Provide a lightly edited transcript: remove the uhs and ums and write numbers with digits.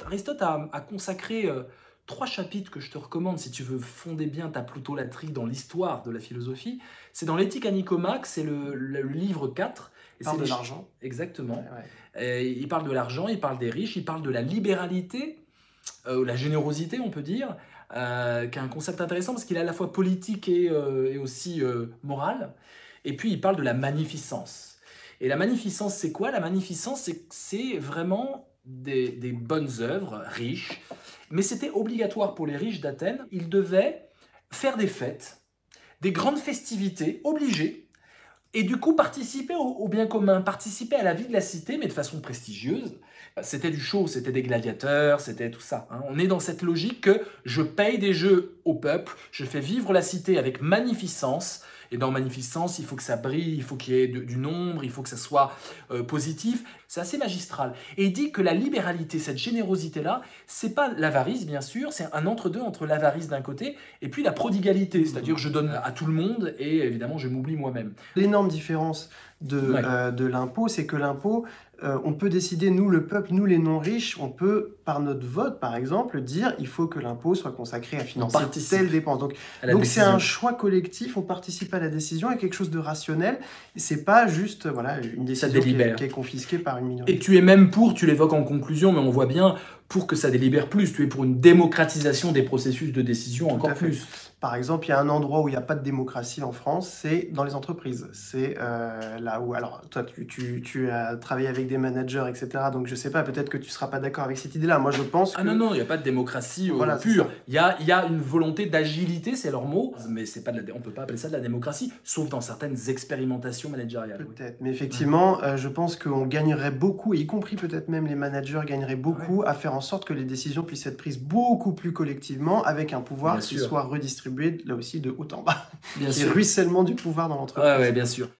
Aristote a consacré 3 chapitres que je te recommande si tu veux fonder bien ta plutolatrie dans l'histoire de la philosophie. C'est dans l'Éthique à Nicomaque, c'est le livre 4. Et Parle c'est de l'argent. Ouais, Exactement. ouais. Il parle de l'argent, il parle des riches, il parle de la libéralité, la générosité, on peut dire, qui est un concept intéressant parce qu'il est à la fois politique et aussi moral. Et puis, il parle de la magnificence. Et la magnificence, c'est quoi? La magnificence, c'est vraiment des bonnes œuvres, riches. Mais c'était obligatoire pour les riches d'Athènes. Ils devaient faire des fêtes, des grandes festivités, obligées, et du coup, participer au bien commun, participer à la vie de la cité, mais de façon prestigieuse. C'était du show, c'était des gladiateurs, c'était tout ça, hein. On est dans cette logique que je paye des jeux au peuple, je fais vivre la cité avec magnificence, et dans magnificence, il faut que ça brille, il faut qu'il y ait du nombre, il faut que ça soit positif. C'est assez magistral. Et il dit que la libéralité, cette générosité-là, c'est pas l'avarice, bien sûr, c'est un entre-deux entre l'avarice d'un côté et puis la prodigalité, c'est-à-dire je donne à tout le monde et évidemment je m'oublie moi-même. L'énorme différence Ouais. de l'impôt, c'est que l'impôt, on peut décider, nous le peuple, nous les non-riches, on peut, par notre vote par exemple, dire il faut que l'impôt soit consacré à On financer participe telle dépense. à la Donc c'est un décision. choix collectif, on participe à la décision, et quelque chose de rationnel, et c'est pas juste voilà, une Ça décision délibère. qui est confisquée par une Et minorité. tu es même pour, tu l'évoques en conclusion, mais on voit bien, pour que ça délibère plus, tu es pour une démocratisation des processus de décision Tout encore à fait. plus. Par exemple, il y a un endroit où il n'y a pas de démocratie en France, c'est dans les entreprises. C'est là où, alors toi, tu as travaillé avec des managers, etc. Donc je sais pas, peut-être que tu seras pas d'accord avec cette idée-là. Moi, je pense Ah non, que, non, il n'y a pas de démocratie voilà, c'est pure. ça. Il y a une volonté d'agilité, c'est leur mot, mais c'est pas on ne peut pas appeler ça de la démocratie, sauf dans certaines expérimentations managériales. Oui. Peut-être. Mais effectivement, je pense qu'on gagnerait beaucoup, y compris peut-être même les managers gagneraient beaucoup à faire en sorte que les décisions puissent être prises beaucoup plus collectivement, avec un pouvoir Bien qui sûr. soit redistribué, là aussi, de haut en bas. Bien Qui est sûr. ruissellement du pouvoir dans Ouais, l'entreprise. ouais, bien sûr.